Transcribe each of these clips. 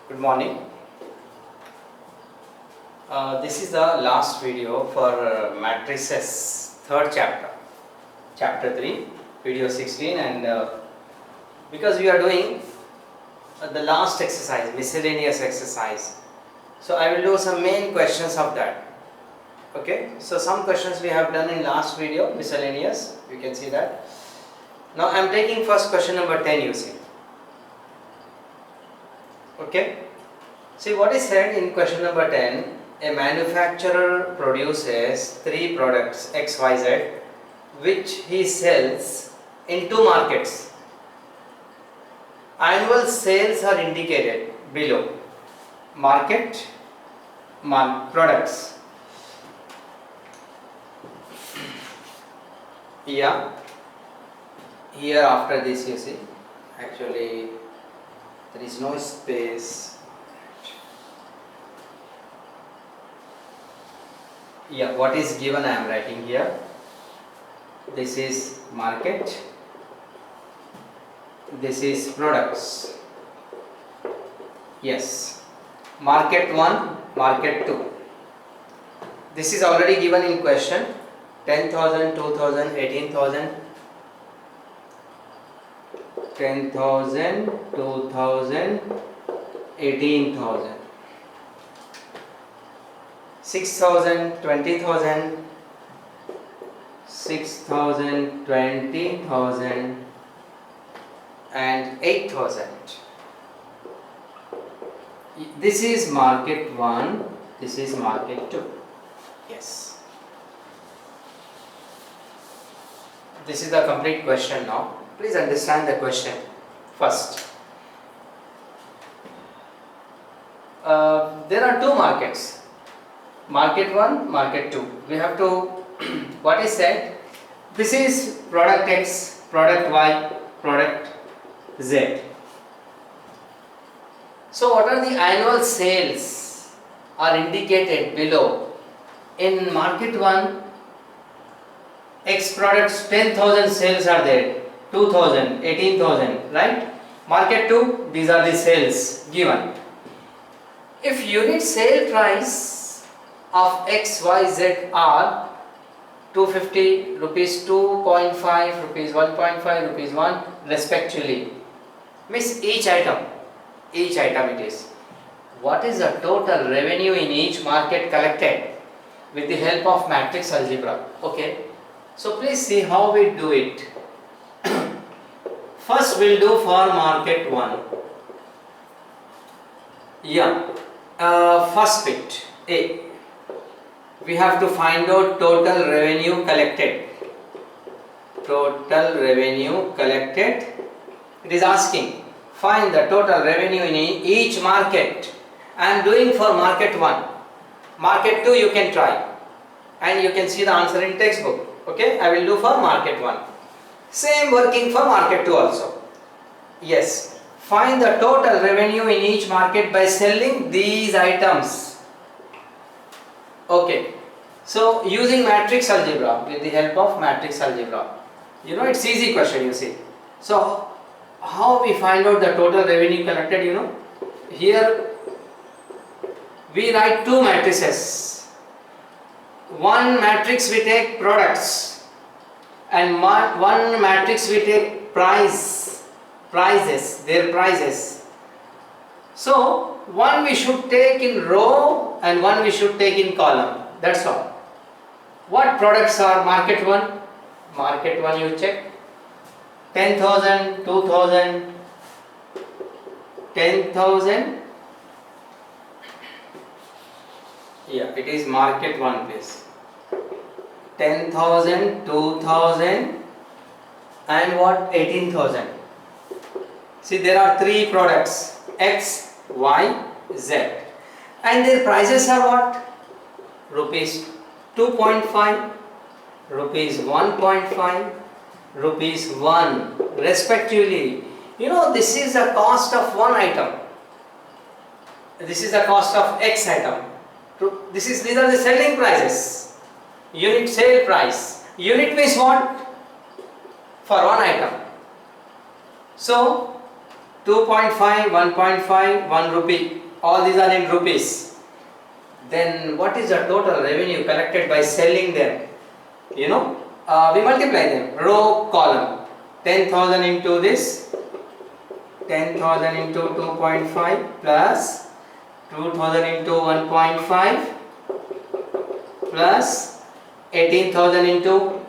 Good morning. This is the last video for matrices, third chapter, chapter 3, video 16, and because we are doing the last exercise, miscellaneous exercise, so I will do some main questions of that. Okay, so some questions we have done in last video, miscellaneous, you can see that. Now I am taking first question number 10, you see. Okay, see what is said in question number 10. A manufacturer produces 3 products XYZ which he sells in 2 markets. Annual sales are indicated below. Market, products. Yeah, here after this you see, actually there is no space. Yeah, what is given I am writing here. This is market, this is products. Yes, market 1, market 2. This is already given in question. 10,000, 2,000, 18,000, 10,000, 2,000, 18,000, 6,000, 20,000, 6,000, 20,000 and 8,000. This is market 1, this is market 2. Yes. This is the complete question now. Please understand the question first. There are 2 markets. Market 1, market 2. We have to, what is said? This is product X, product Y, product Z. So what are the annual sales are indicated below. In market 1, X products 10,000 sales are there, 2,000, 18,000, right? Market 2, these are the sales given. If unit sale price of XYZ are 250, rupees 2.5, rupees 1.5, rupees 1 respectively, means each item it is. What is the total revenue in each market collected with the help of matrix algebra? Okay. So please see how we do it. First we'll do for market 1. Yeah, first bit A. We have to find out total revenue collected. Total revenue collected. It is asking find the total revenue in each market. I am doing for market 1. Market 2 you can try and you can see the answer in textbook. Okay, I will do for market 1. Same working for market 2 also. Yes, find the total revenue in each market by selling these items. Okay, so using matrix algebra, with the help of matrix algebra, you know it's easy question, you see. So how we find out the total revenue collected, you know, here we write 2 matrices. One matrix we take products and one matrix we take their prices. So one we should take in row and one we should take in column. That's all. What products are market 1? Market 1 you check. 10,000, 2,000, 10,000. Yeah, it is market 1 please. 10,000, 2,000 and what? 18,000. See, there are 3 products X, Y, Z and their prices are what? Rupees 2.5, rupees 1.5, rupees 1 respectively. You know, this is the cost of one item. This is the cost of X item. These are the selling prices. Unit sale price. Unit means what? For one item. So 2.5, 1.5, 1 rupee. All these are in rupees. Then what is the total revenue collected by selling them? You know, we multiply them. Row, column. 10,000 into this. 10,000 into 2.5 plus 2,000 into 1.5 plus 18,000 into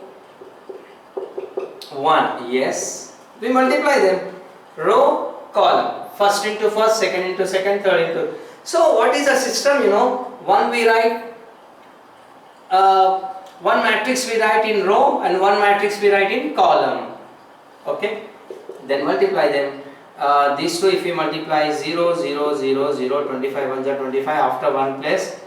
1. Yes, we multiply them. Row, column. First into first, second into second, third into. So what is the system? You know, one we write, one matrix we write in row and one matrix we write in column. Okay, then multiply them. These two, if we multiply 0, 0, 0, 0, 25 ones are 25, after 1 place,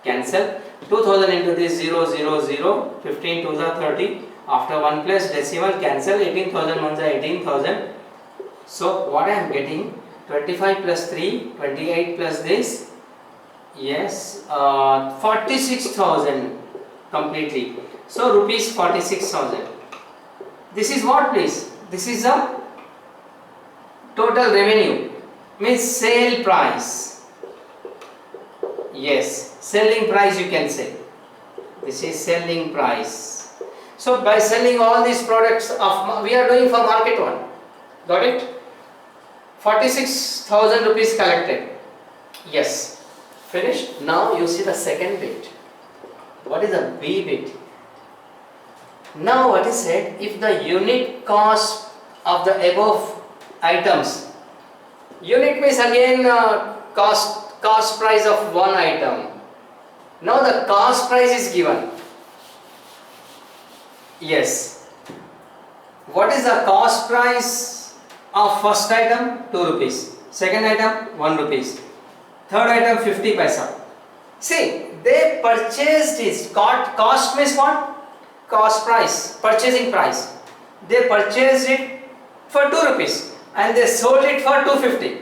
cancel. 2000 into this 0, 0, 0, 15 twos are 30, after 1 place, decimal, cancel. 18,000 ones are 18,000. So what I am getting, 25 plus 3, 28 plus this, yes, 46,000 completely. So rupees 46,000. This is what, please? This is a total revenue, means sale price. Yes, selling price you can say. This is selling price. So by selling all these products of we are doing for market one. Got it? 46,000 rupees collected. Yes. Finished. Now you see the second bit. What is the B bit? Now what is said, if the unit cost of the above items, unit means again cost price of one item. Now the cost price is given. Yes. What is the cost price of first item? 2 rupees. Second item 1 rupees. Third item 50 paisa. See, they purchased it. Cost means what? Cost price, purchasing price. They purchased it for 2 rupees and they sold it for 250.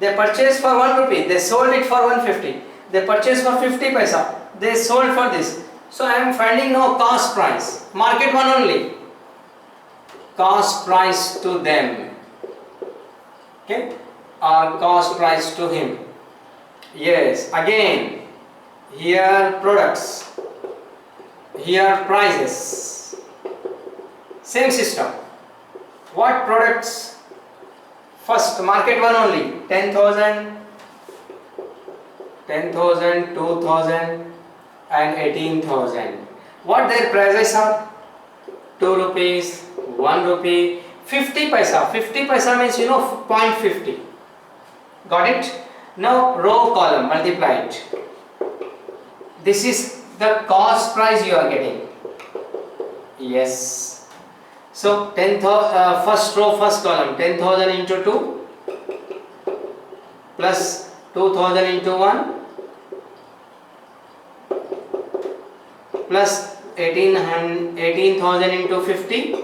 They purchased for 1 rupee, they sold it for 150. They purchased for 50 paisa, they sold for this. So I am finding now cost price, market one only. Cost price to them, okay, or cost price to him. Yes, again, here products, here prices, same system. What products? First, market one only, 10,000, 10,000, 2,000 and 18,000. What their prices are? 2 rupees, 1 rupee, 50 paisa. 50 paisa means, you know, 0.50. Got it? Now row, column, multiply it. This is the cost price you are getting. Yes. So 10,000, first row, first column, 10,000 into 2 plus 2,000 into 1 plus 18,000 into 50.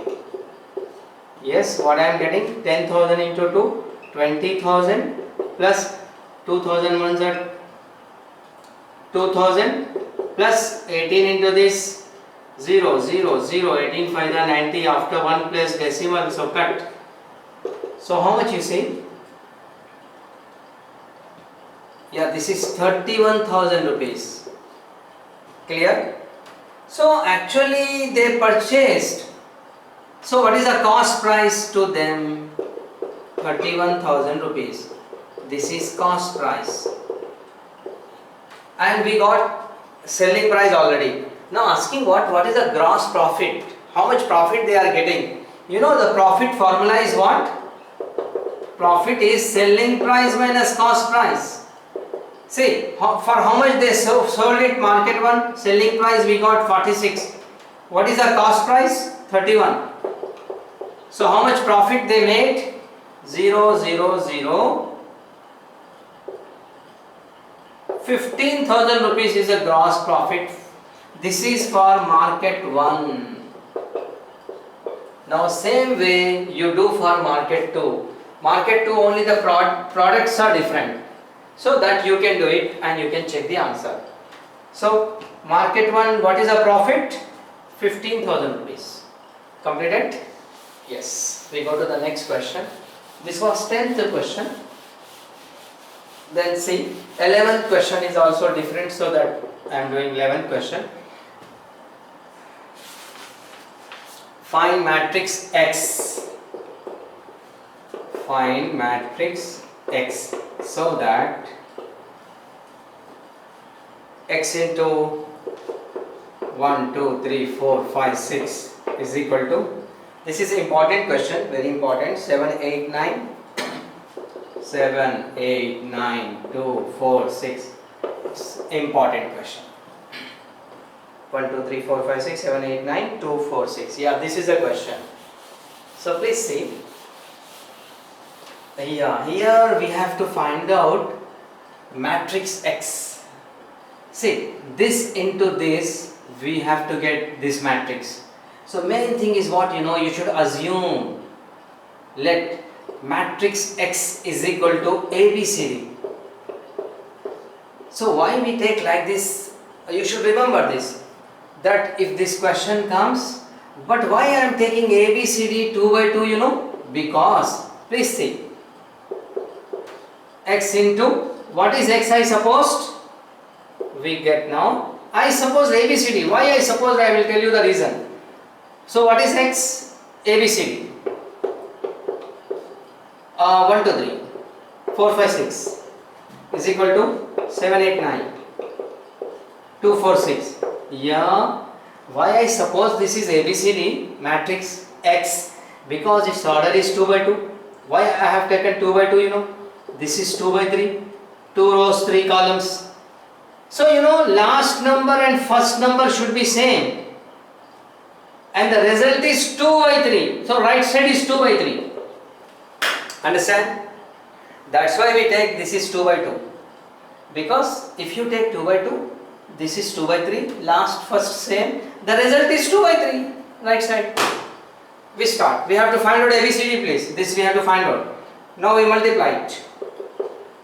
Yes, what I am getting? 10,000 into 2, 20,000 plus 2,000 ones are 2,000 plus 18 into this 0, 0, 0, 18 5 are 90, after 1 place decimal, so cut. So how much you see? Yeah, this is 31,000 rupees. Clear? So actually they purchased. So what is the cost price to them? 31,000 rupees. This is cost price. And we got selling price already. Now asking what is the gross profit? How much profit they are getting? You know the profit formula is what? Profit is selling price minus cost price. See, for how much they sold it, market one, selling price we got 46. What is the cost price? 31. So how much profit they made? 0, 0, 0. 15,000 rupees is the gross profit. This is for market 1. Now same way you do for market 2. Market 2 only the products are different. So that you can do it and you can check the answer. So market 1, what is the profit? 15,000 rupees. Completed? Yes. We go to the next question. This was 10th question. Then see, 11th question is also different, so that I am doing 11th question. Find matrix X. Find matrix X so that X into 1, 2, 3, 4, 5, 6 is equal to, this is important question, very important, 7, 8, 9, 7, 8, 9, 2, 4, 6, it's important question. 1, 2, 3, 4, 5, 6, 7, 8, 9, 2, 4, 6. Yeah, this is the question. So please see. Yeah, here we have to find out matrix X. See, this into this, we have to get this matrix. So main thing is what, you should assume, let matrix X is equal to ABCD. So why we take like this, you should remember this, that if this question comes, but why I am taking ABCD 2 by 2, because, please see, X into, what is X I supposed? We get now, I suppose ABCD. Why I suppose? I will tell you the reason. So what is X? ABCD. 1, 2, 3, 4, 5, 6 is equal to 7, 8, 9, 2, 4, 6. Yeah, why I suppose this is ABCD matrix X? Because its order is 2 by 2. Why I have taken 2 by 2? This is 2 by 3. 2 rows, 3 columns. So last number and first number should be same. And the result is 2 by 3. So right side is 2 by 3. Understand? That's why we take this is 2 by 2. Because if you take 2 by 2, this is 2 by 3, last first same, the result is 2 by 3, right side. We start. We have to find out ABCD, please. This we have to find out. Now we multiply it.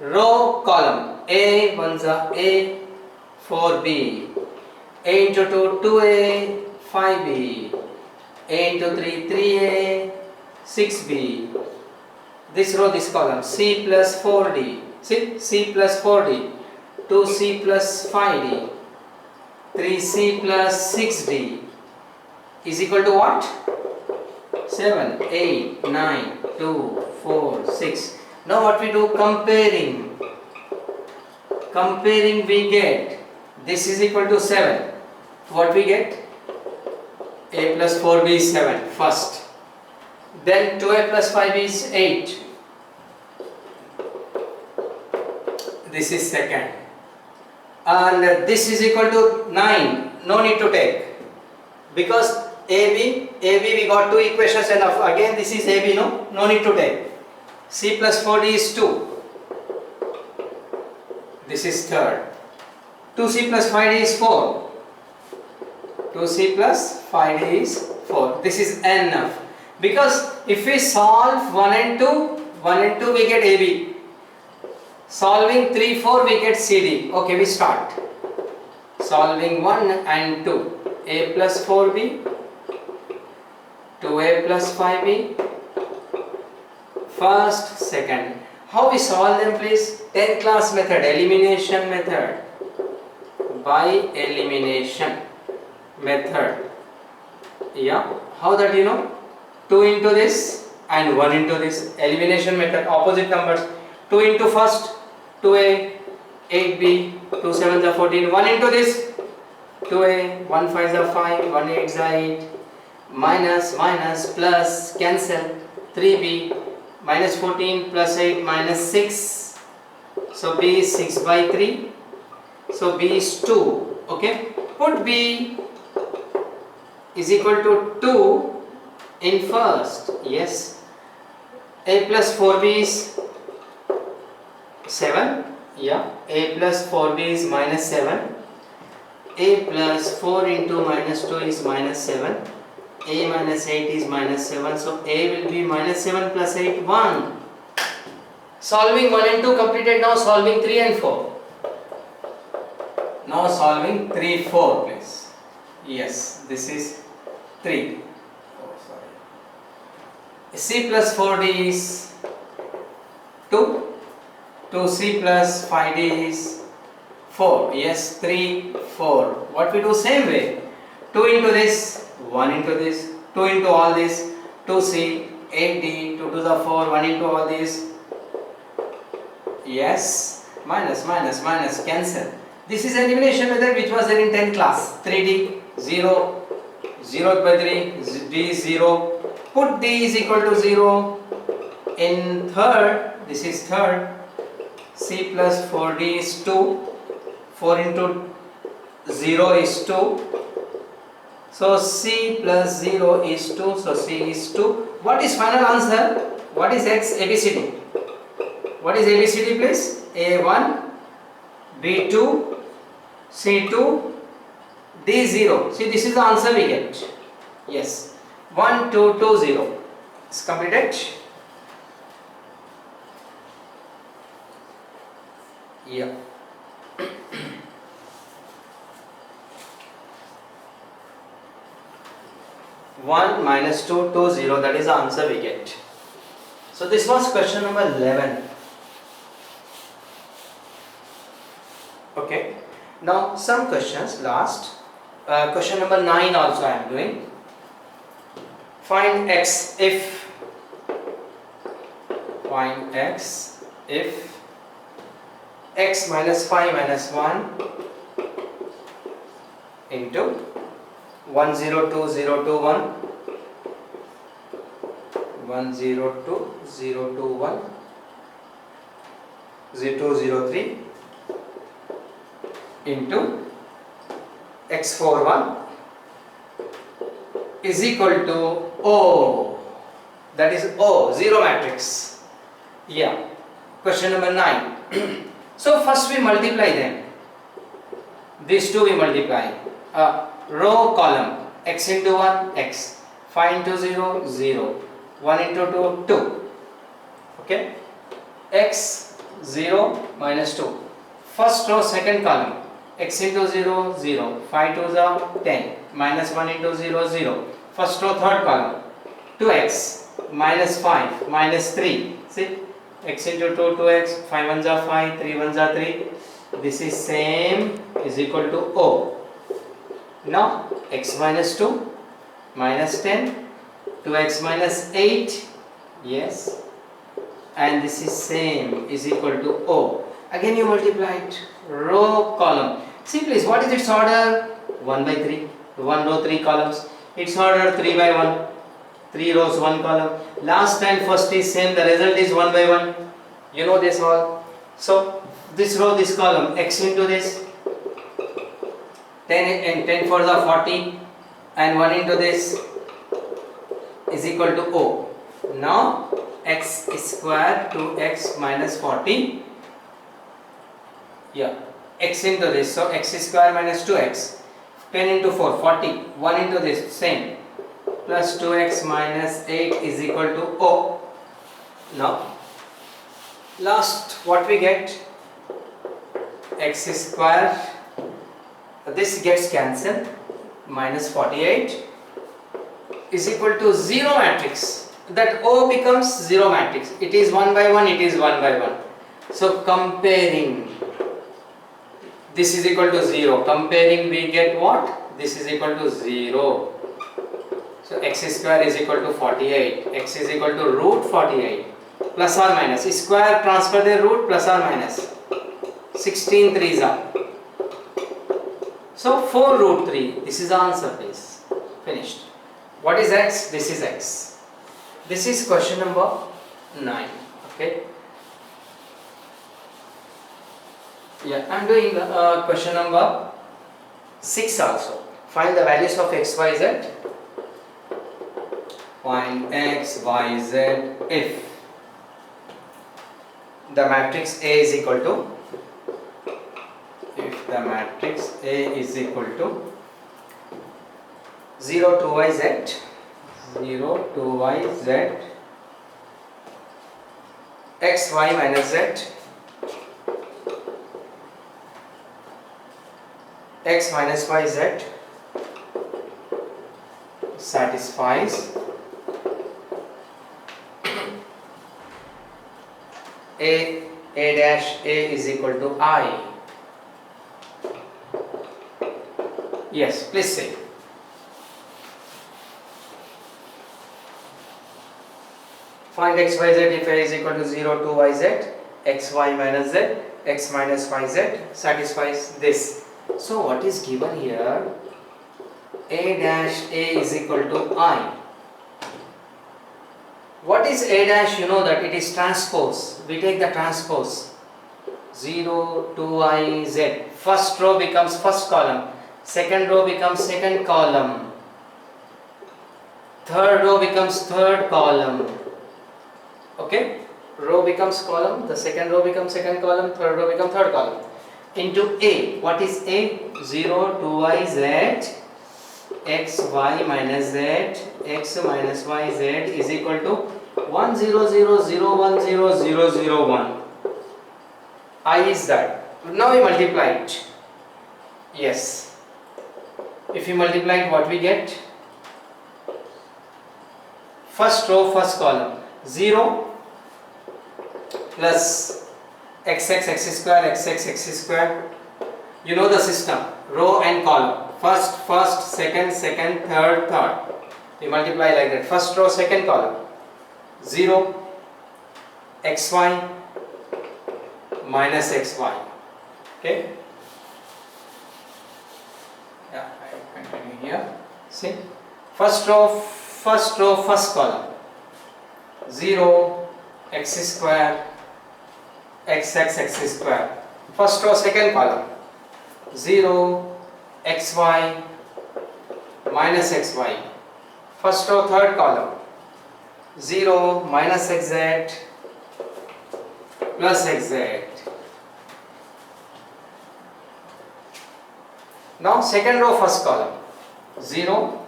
Row, column. A, 1's A, 4B. A into 2, 2A, 5B. A into 3, 3A, 6B. This row, this column. C plus 4D. See? C plus 4D. 2C plus 5D. 3C plus 6D is equal to what? 7, 8, 9, 2, 4, 6. Now what we do? Comparing. Comparing we get, this is equal to 7. What we get? A plus 4B is 7 first. Then 2A plus 5B is 8. This is second. And this is equal to 9. No need to take. Because AB we got two equations enough. Again this is AB, no need to take. C plus 4D is 2. This is third. 2C plus 5D is 4. 2C plus 5D is 4. This is enough. Because if we solve 1 and 2 we get AB. Solving 3, 4 we get CD. Okay, we start. Solving 1 and 2. A plus 4B. 2A plus 5B. First, second. How we solve them, please? 10th class method, elimination method. By elimination method. Yeah. How that 2 into this and 1 into this. Elimination method, opposite numbers. 2 into first, 2A, 8B, 2 7s are 14, 1 into this, 2A, 1 5s are 5, 1 8s are 8, minus, plus, cancel, 3B, minus 14 plus 8 minus 6, so B is 6 by 3, so B is 2, okay, put B is equal to 2 in first, yes, A plus 4B is 7, yeah, A plus 4B is minus 7, A plus 4 into minus 2 is minus 7, A minus 8 is minus 7, so A will be minus 7 plus 8, 1. Solving 1 and 2 completed, now solving 3 and 4. Now solving 3, 4 please. Yes, this is 3. Oh, sorry. C plus 4D is 2. 2c plus 5d is 4. Yes, 3, 4. What we do same way? 2 into this, 1 into this, 2 into all this, 2c, 8d, 2 to the 4, 1 into all this. Yes, minus, minus, minus, cancel. This is elimination method which was there in 10th class. 3d, 0, 0 by 3, d is 0. Put d is equal to 0. In third, this is third, c plus 4d is 2. 4 into 0 is 2. So c plus 0 is 2. So c is 2. What is final answer? What is x? ABCD. What is ABCD please? A1, B2, C2, D0. See, this is the answer we get. Yes. 1, 2, 2, 0. It's completed. Yeah. 1 minus 2, 2, 0. That is the answer we get. So this was question number 11. Okay. Now some questions last. Question number 9 also I am doing. Find x if x minus 5 minus 1 into 1 0 2 0 2 1 1 0 2 0 2 1 0 2 0 3 into x 4 1 is equal to O. That is O, zero matrix. Yeah. Question number 9. So first we multiply them. These two we multiply. Row column, x into 1 x, 5 into 0 0, 1 into 2 2. Okay. X 0 minus 2. First row second column, x into 0 0, 5 to the 10, minus 1 into 0 0. First row third column, 2x minus 5 minus 3. See, x into 2 2x, 5 1s are 5, 3 1s are 3. This is same is equal to O. Now x minus 2 minus 10, 2x minus 8. Yes, and this is same is equal to O. Again you multiply it. Row column. See please, what is its order? 1 by 3. 1 row 3 columns. Its order 3 by 1. 3 rows 1 column. Last and first is same. The result is 1 by 1. You know this all. So this row, this column, x into this, 10 and 10 for the 40, and 1 into this is equal to O. Now x square to x minus 40. Yeah, x into this, so x square minus 2x, 10 into 4, 40, 1 into this, same, plus 2x minus 8 is equal to O. Now last what we get? X square, this gets cancelled, minus 48 is equal to 0 matrix. That O becomes 0 matrix. It is 1 by 1, it is 1 by 1. So comparing, this is equal to 0. Comparing, we get what? This is equal to 0. So x square is equal to 48. X is equal to root 48. Plus or minus. Square transfer the root, plus or minus. 16 3s are. So 4 root 3. This is the answer please. Finished. What is x? This is x. This is question number 9. Okay. Yeah, I am doing question number 6 also. Find the values of x, y, z. Find x, y, z if the matrix A is equal to, if the matrix A is equal to 0 to y, z, 0 to y, z, x, y minus z, x minus y, z satisfies A dash A is equal to I. Yes, please say. Find x, y, z if A is equal to 0 to y, z, x, y minus z, x minus y, z satisfies this. So what is given here? A dash A is equal to I. What is A dash? You know that it is transpose. We take the transpose. 0 to I, z. First row becomes first column. Second row becomes second column. Third row becomes third column. Okay? Row becomes column. The second row becomes second column. Third row becomes third column. Into A. What is A? 0 to y, z. X, y minus z, x minus y, z is equal to 1 0 0 0 1 0 0 0 1. I is that. Now we multiply it. Yes. If you multiply it, what we get? First row, first column. 0 plus x square, x square. You know the system. Row and column. First, second, third. We multiply like that. First row, second column. 0 xy minus xy. Okay. Yeah, I continue here. See, first row, first column. 0 x square, x square. First row, second column. 0 xy minus xy. First row, third column. 0 minus xz plus xz. Now second row, first column. 0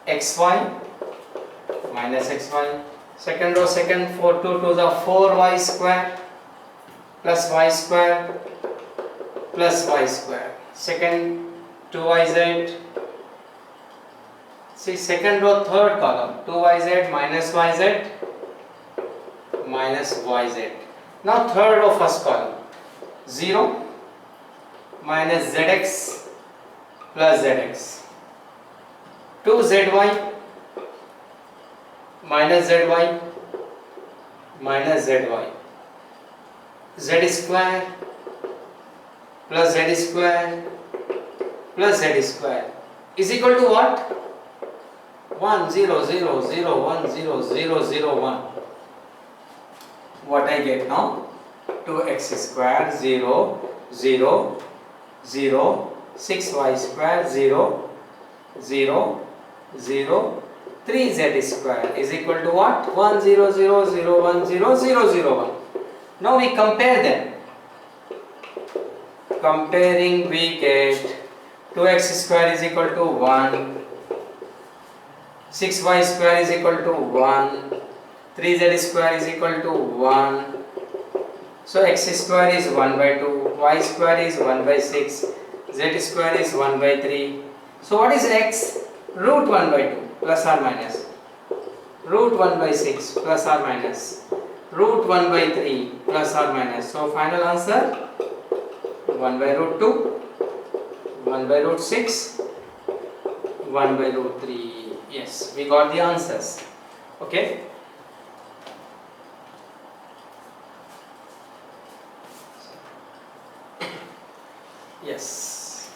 xy minus xy. Second row, second, 4 2 to the 4y square plus y square plus y square. Second 2yz. See, second row, third column. 2yz minus yz minus yz. Now third row, first column. 0 minus zx plus zx. 2zy minus zy minus zy. Z square plus z square plus z square is equal to what? 1 0 0 0 1 0 0 0 1. What I get now? 2x square 0 0 0 6y square 0 0 0 3z square is equal to what? 1 0 0 0 1 0 0 0 1. Now we compare them. Comparing, we get 2x square is equal to 1, 6y square is equal to 1, 3z square is equal to 1. So x square is 1 by 2, y square is 1 by 6, z square is 1 by 3. So what is x? Root 1 by 2 plus or minus. Root 1 by 6 plus or minus. Root 1 by 3 plus or minus. So final answer 1 by root 2, 1 by root 6, 1 by root 3. Yes, we got the answers. Okay. Yes.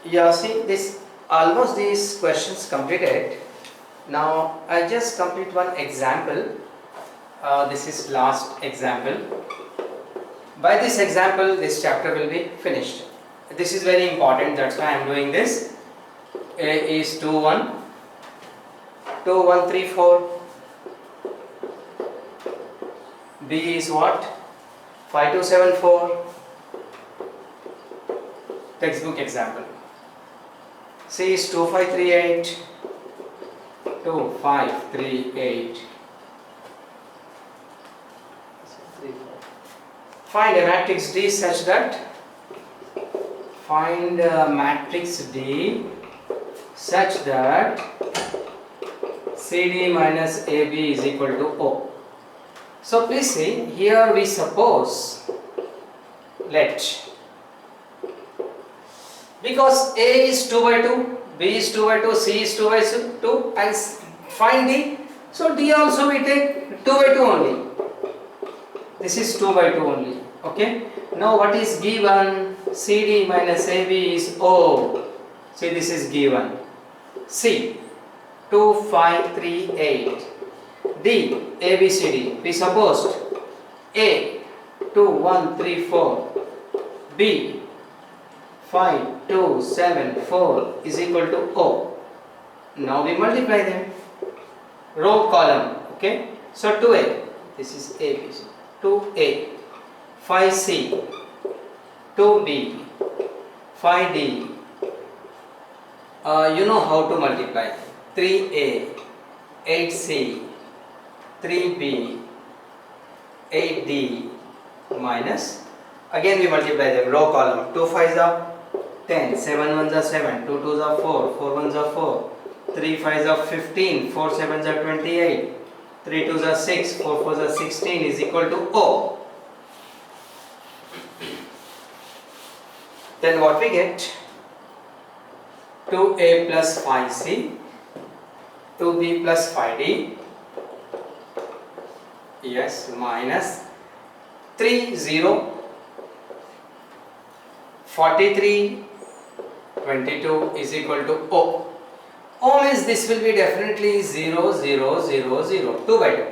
Yeah, see this, almost these questions completed. Now I just complete one example. This is last example. By this example, this chapter will be finished. This is very important, that's why I am doing this. A is 2 1 2 1 3 4. B is what? 5 2 7 4. Textbook example. C is 2 5 3 8. 2 5 3 8. Find a matrix D such that such that CD minus AB is equal to O. So please see, here we suppose, let, because A is 2 by 2, B is 2 by 2, C is 2 by 2 and find D. So D also we take 2 by 2 only. This is 2 by 2 only. Okay. Now what is given? CD minus AB is O. See, this is given. C 2, 5, 3, 8. D ABCD. We supposed A 2, 1, 3, 4. B 5, 2, 7, 4 is equal to O. Now we multiply them. Row column. Okay. So 2A. This is ABC. 2A. 5C. 2B. 5D. You know how to multiply. 3A. 8C. 3B. 8D. Minus. Again we multiply them. Row column. 2 5s are 10. 7 1s are 7. 2 2s are 4. 4 1s are 4. 3 5s are 15. 4 7s are 28. 3 2s are 6. 4 4s are 16 is equal to O. Then what we get? 2A plus 5C, 2B plus 5D, yes, minus 3 0, 43, 22 is equal to O. O means this will be definitely 0 0 0 0, 2 by 2.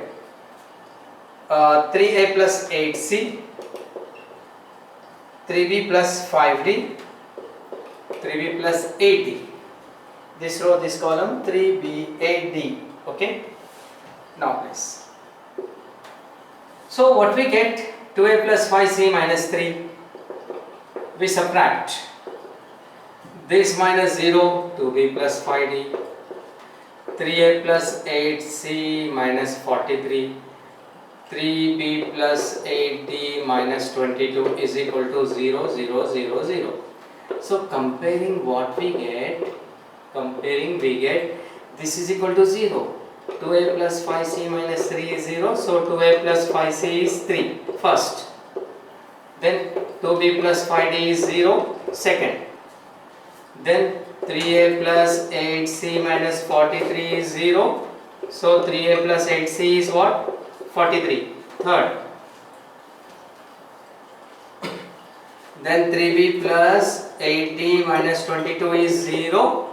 3A plus 8C, 3B plus 5D, 3B plus 8D. This row, this column, 3B, 8D. Okay. Now please. So what we get? 2A plus 5C minus 3. We subtract. This minus 0, 2B plus 5D. 3A plus 8C minus 43. 3B plus 8D minus 22 is equal to 0 0 0 0. So comparing what we get, we get this is equal to 0. 2A plus 5C minus 3 is 0. So 2A plus 5C is 3 first. Then 2B plus 5D is 0 second. Then 3A plus 8C minus 43 is 0. So 3A plus 8C is what? 43. Third. Then 3B plus 8D minus 22 is 0.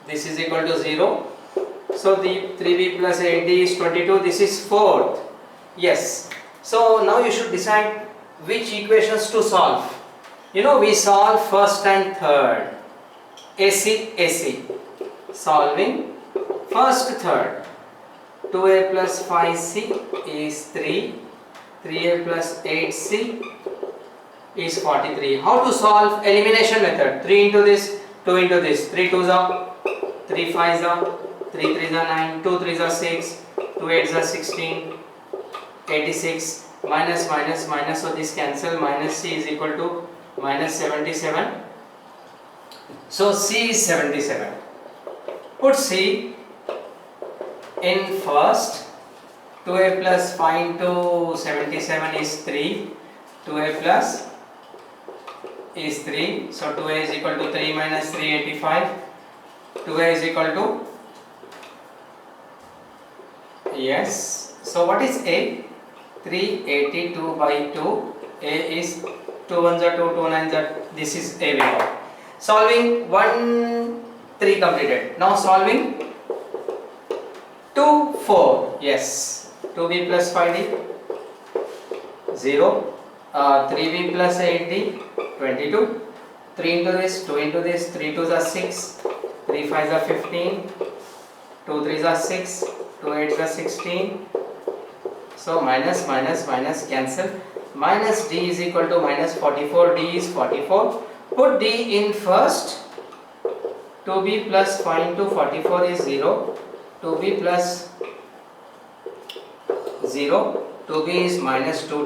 This is equal to 0. So the 3B plus 8D is 22. This is fourth. Yes. So now you should decide which equations to solve. You know, we solve first and third. AC, AC. Solving first, third. 2A plus 5C is 3. 3A plus 8C is 43. How to solve? Elimination method. 3 into this, 2 into this. 3 2s are, 3 5s are, 3 3s are 9, 2 3s are 6, 2 8s are 16, 86, minus minus minus, so this cancel, minus C is equal to minus 77. So C is 77. Put C in first. 2A plus 5 into 77 is 3. 2A plus is 3. So 2A is equal to 3 minus 385. 2A is equal to, yes. So what is A? 382 by 2. A is 2 ones are 2, 2 nines are. This is A we got. Solving 1, 3 completed. Now solving 2, 4. Yes. 2B plus 5D 0. 3B plus 8D 22. 3 into this, 2 into this, 3 2s are 6, 3 5s are 15, 2 3s are 6, 2 8s are 16. So minus minus minus cancel. Minus D is equal to minus 44. D is 44. Put D in first. 2B plus 5 into 44 is 0. 2B plus 0. 2B is minus 2.